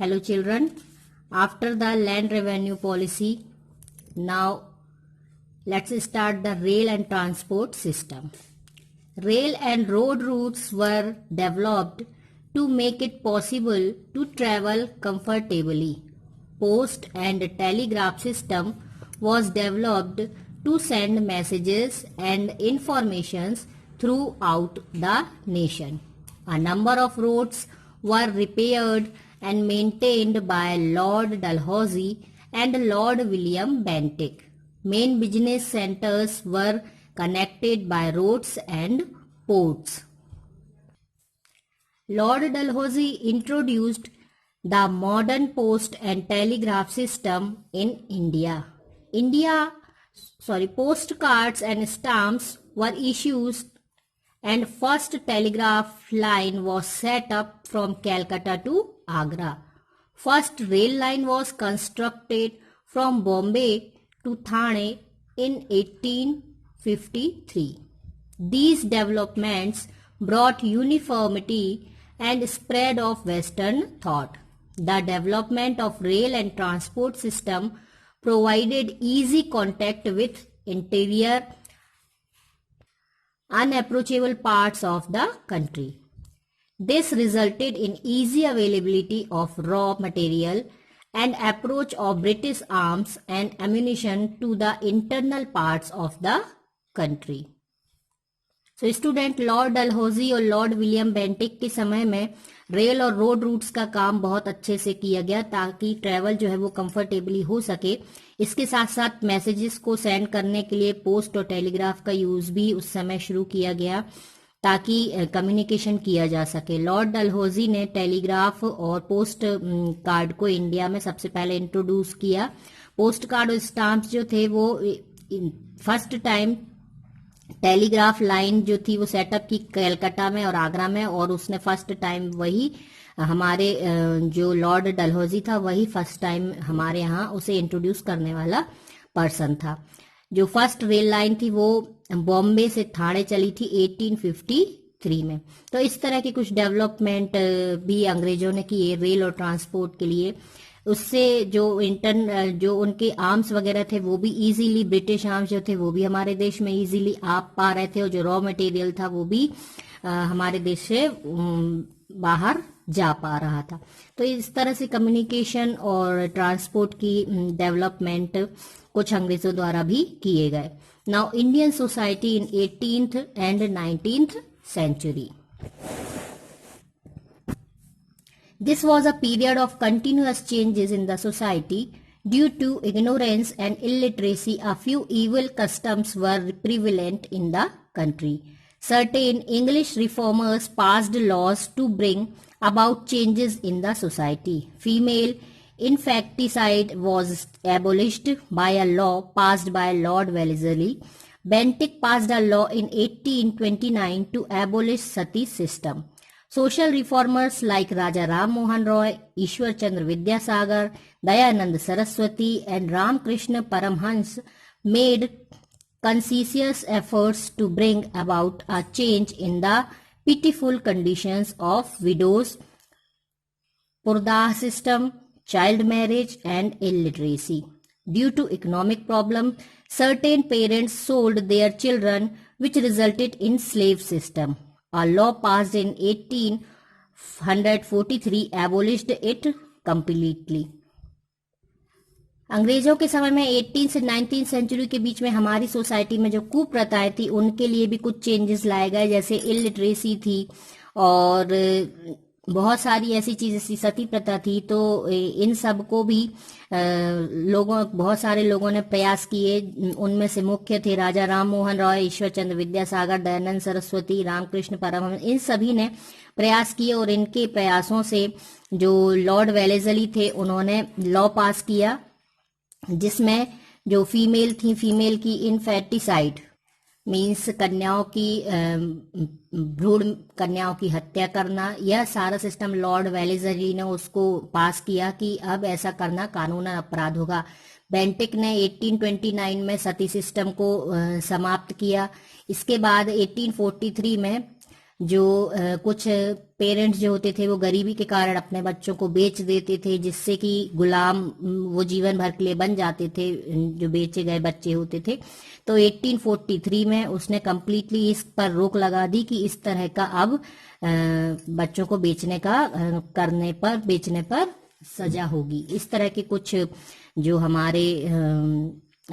Hello children, after the land revenue policy, now let's start the rail and transport system. Rail and road routes were developed to make it possible to travel comfortably. Post and telegraph system was developed to send messages and informations throughout the nation. A number of roads were repaired and maintained by Lord Dalhousie and Lord William Bentinck. Main business centers were connected by roads and ports. Lord Dalhousie introduced the modern post and telegraph system in India. Postcards and stamps were issued and first telegraph line was set up from Calcutta to Agra. First rail line was constructed from Bombay to Thane in 1853. These developments brought uniformity and spread of Western thought. The development of rail and transport system provided easy contact with interior unapproachable parts of the country. This resulted in easy availability of raw material and approach of British arms and ammunition to the internal parts of the country. So student Lord Dalhousie और Lord William Bentinck के समय में rail और road roots का काम बहुत अच्छे से किया गया ताकि ट्रेवल जो है वो कंफर्टेबली हो सके. इसके साथ साथ मैसेजेस को सेंड करने के लिए पोस्ट और टेलीग्राफ का यूज भी उस समय शुरू किया गया ताकि कम्युनिकेशन किया जा सके. लॉर्ड डलहौजी ने टेलीग्राफ और पोस्ट कार्ड को इंडिया में सबसे पहले इंट्रोड्यूस किया. पोस्ट कार्ड और स्टाम्प्स जो थे वो फर्स्ट टाइम टेलीग्राफ लाइन जो थी वो सेटअप की कलकत्ता में और आगरा में, और उसने फर्स्ट टाइम वही हमारे जो लॉर्ड डलहौजी था वही फर्स्ट टाइम हमारे यहाँ उसे इंट्रोड्यूस करने वाला पर्सन था. जो फर्स्ट रेल लाइन थी वो बॉम्बे से थाने चली थी 1853 में. तो इस तरह की कुछ डेवलपमेंट भी अंग्रेजों ने किए रेल और ट्रांसपोर्ट के लिए. उससे जो जो उनके आर्म्स वगैरह थे वो भी इजीली, ब्रिटिश आर्म्स जो थे वो भी हमारे देश में इजीली आ पा रहे थे, और जो रॉ मटेरियल था वो भी हमारे देश से बाहर जा पा रहा था. तो इस तरह से कम्युनिकेशन और ट्रांसपोर्ट की डेवलपमेंट कुछ अंग्रेजों द्वारा भी किए गए. Now Indian society in 18th and 19th century. This was a period of continuous changes in the society. Due to ignorance and illiteracy, a few evil customs were prevalent in the country. Certain English reformers passed laws to bring about changes in the society. Female infanticide was abolished by a law passed by Lord Wellesley. Bentinck passed a law in 1829 to abolish sati system. Social reformers like Raja Ram Mohan Roy, Ishwar Chandra Vidyasagar, Dayanand Saraswati and Ramakrishna Paramhans made conscientious efforts to bring about a change in the pitiful conditions of widows, Purdah system, child marriage and illiteracy. Due to economic problem, certain parents sold their children, which resulted in slave system. A law passed in 1843 abolished it completely. अंग्रेजों के समय में 18 से 19 century के बीच में हमारी society में जो कुप्रथाएं थी उनके लिए भी कुछ चेंजेस लाए गए, जैसे इलिटरेसी थी और बहुत सारी ऐसी चीजें, सती प्रथा थी. तो इन सब को भी बहुत सारे लोगों ने प्रयास किए. उनमें से मुख्य थे राजा राम मोहन रॉय, ईश्वर चंद्र विद्यासागर, दयानंद सरस्वती, रामकृष्ण परमहंस. इन सभी ने प्रयास किए और इनके प्रयासों से जो लॉर्ड वेलेस्ली थे उन्होंने लॉ पास किया जिसमें जो फीमेल की इनफेटिसाइड मीन्स कन्याओं की भ्रूण कन्याओं की हत्या करना, यह सारा सिस्टम लॉर्ड वेलेस्ली ने उसको पास किया कि अब ऐसा करना कानूनन अपराध होगा. बेंटिक ने 1829 में सती सिस्टम को समाप्त किया. इसके बाद 1843 में जो कुछ पेरेंट्स जो होते थे वो गरीबी के कारण अपने बच्चों को बेच देते थे, जिससे कि गुलाम वो जीवन भर के लिए बन जाते थे, जो बेचे गए बच्चे होते थे। तो 1843 में उसने कम्प्लीटली इस पर रोक लगा दी कि इस तरह का अब बच्चों को बेचने पर सजा होगी। इस तरह के कुछ जो हमारे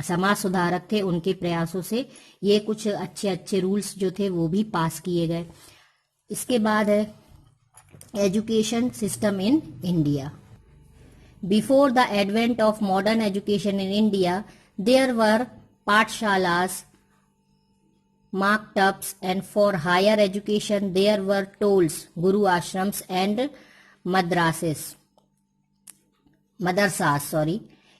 समाज सुधारक थे उनके प्रयासों से ये कुछ अच्छे अच्छे रूल्स जो थे वो भी पास किए गए। इसके बाद है education system in India. Before the advent of modern education in India there were पाठशालास, marktups, and for higher education there were tolls, guru ashrams, and madrasas.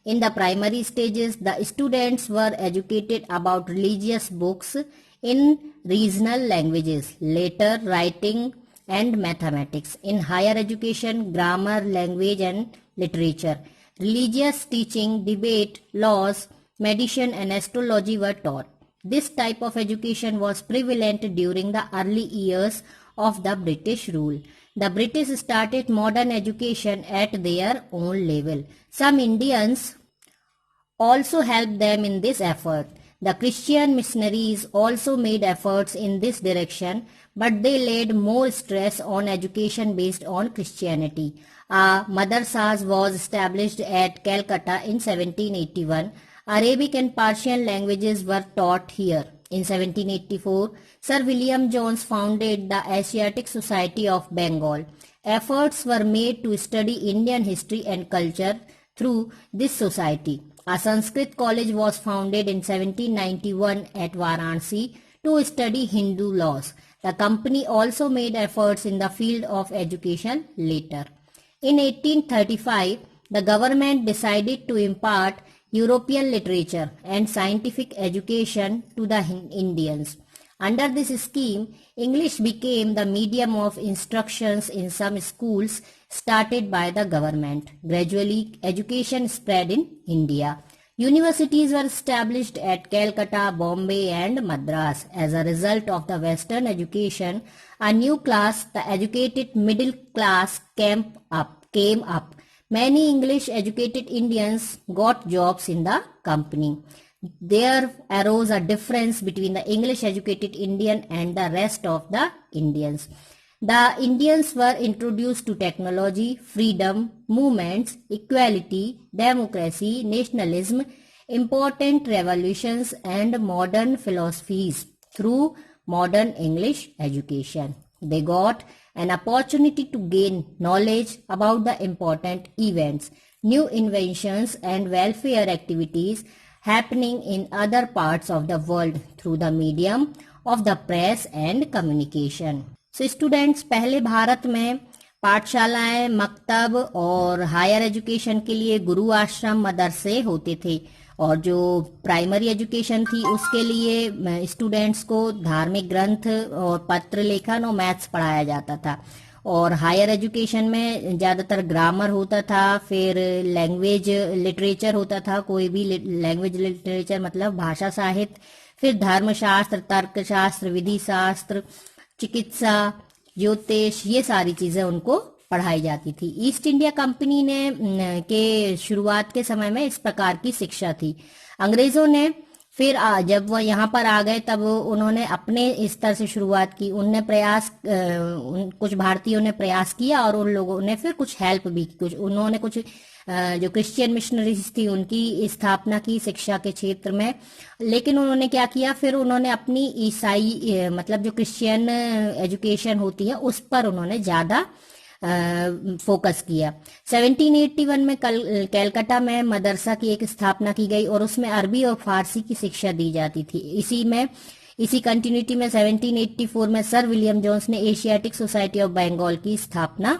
In the primary stages, the students were educated about religious books in regional languages, later writing and mathematics. In higher education, grammar, language, and literature. Religious teaching, debate, laws, medicine, and astrology were taught. This type of education was prevalent during the early years of the British rule. The British started modern education at their own level. Some Indians also helped them in this effort. The Christian missionaries also made efforts in this direction, but they laid more stress on education based on Christianity. A madrasas was established at Calcutta in 1781. Arabic and Persian languages were taught here. In 1784, Sir William Jones founded the Asiatic Society of Bengal. Efforts were made to study Indian history and culture through this society. A Sanskrit college was founded in 1791 at Varanasi to study Hindu laws. The company also made efforts in the field of education later. In 1835, the government decided to impart European literature and scientific education to the Indians. Under this scheme, English became the medium of instructions in some schools started by the government. Gradually, education spread in India. Universities were established at Calcutta, Bombay, and Madras. As a result of the Western education, a new class, the educated middle class, came up. Many English educated Indians got jobs in the company. There arose a difference between the English educated Indian and the rest of the Indians. The Indians were introduced to technology, freedom, movements, equality, democracy, nationalism, important revolutions, and modern philosophies through modern English education. They got an opportunity to gain knowledge about the important events, new inventions, and welfare activities happening in other parts of the world through the medium of the press and communication. So students, पहले भारत में पाठशालाएं, मकतब और higher education के लिए गुरु आश्रम मदरसे होते थे, और जो प्राइमरी एजुकेशन थी उसके लिए स्टूडेंट्स को धार्मिक ग्रंथ और पत्र लेखन और मैथ्स पढ़ाया जाता था। और हायर एजुकेशन में ज़्यादातर ग्रामर होता था, फिर लैंग्वेज लिटरेचर होता था, कोई भी लैंग्वेज लिटरेचर मतलब भाषा साहित्य, फिर धर्मशास्त्र, तर्कशास्त्र, विधि शास्त्र, चिकित्सा, ज्योतिष, ये सारी चीज़ें उनको पढ़ाई जाती थी। ईस्ट इंडिया कंपनी ने के शुरुआत के समय में इस प्रकार की शिक्षा थी। अंग्रेजों ने फिर जब वह यहाँ पर आ गए तब उन्होंने अपने स्तर से शुरुआत की। कुछ भारतीयों ने प्रयास किया और उन लोगों ने फिर कुछ हेल्प भी की। उन्होंने कुछ जो क्रिश्चियन मिशनरीज थी उनकी स्थापना की शिक्षा के क्षेत्र में, लेकिन उन्होंने क्या किया, फिर उन्होंने अपनी ईसाई मतलब जो क्रिश्चियन एजुकेशन होती है उस पर उन्होंने ज़्यादा फोकस किया। 1781 में कैलकाटा में मदरसा की एक स्थापना की गई और उसमें अरबी और फारसी की शिक्षा दी जाती थी। इसी कंटिन्यूटी में 1784 में सर विलियम जोन्स ने एशियाटिक सोसाइटी ऑफ बंगाल की स्थापना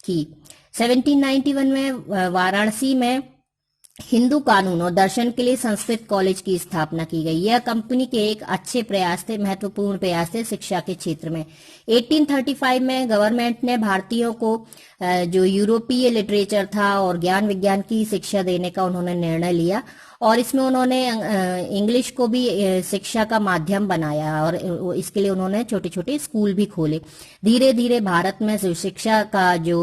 की। 1791 में वाराणसी में हिंदू कानून और दर्शन के लिए संस्कृत कॉलेज की स्थापना की गई। यह कंपनी के एक अच्छे प्रयास थे, महत्वपूर्ण प्रयास थे शिक्षा के क्षेत्र में। 1835 में गवर्नमेंट ने भारतीयों को जो यूरोपीय लिटरेचर था और ज्ञान विज्ञान की शिक्षा देने का उन्होंने निर्णय लिया, और इसमें उन्होंने इंग्लिश को भी शिक्षा का माध्यम बनाया, और इसके लिए उन्होंने छोटे छोटे स्कूल भी खोले। धीरे धीरे भारत में शिक्षा का जो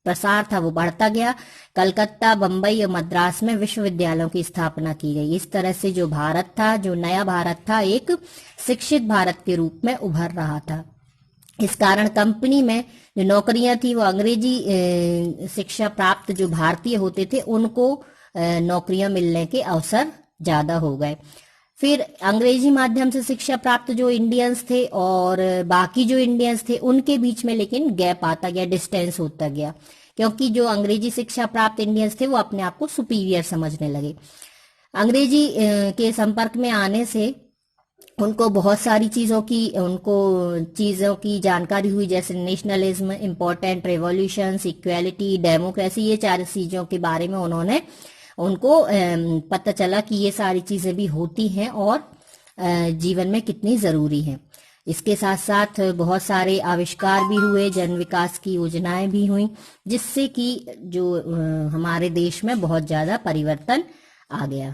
प्रसार था वो बढ़ता गया। कलकत्ता, बंबई और मद्रास में विश्वविद्यालयों की स्थापना की गई। इस तरह से जो भारत था, जो नया भारत था, एक शिक्षित भारत के रूप में उभर रहा था। इस कारण कंपनी में जो नौकरियां थी वो अंग्रेजी शिक्षा प्राप्त जो भारतीय होते थे उनको नौकरियां मिलने के अवसर ज्यादा हो गए। फिर अंग्रेजी माध्यम से शिक्षा प्राप्त जो इंडियंस थे और बाकी जो इंडियंस थे उनके बीच में लेकिन गैप आता गया, डिस्टेंस होता गया, क्योंकि जो अंग्रेजी शिक्षा प्राप्त इंडियंस थे वो अपने आप को सुपीरियर समझने लगे। अंग्रेजी के संपर्क में आने से उनको बहुत सारी चीजों की जानकारी हुई, जैसे nationalism, important revolutions, equality, democracy, ये 4 चीजों के बारे में उनको पता चला कि ये सारी चीजें भी होती हैं और जीवन में कितनी जरूरी हैं। इसके साथ साथ बहुत सारे आविष्कार भी हुए, जन विकास की योजनाएं भी हुई, जिससे कि जो हमारे देश में बहुत ज्यादा परिवर्तन आ गया।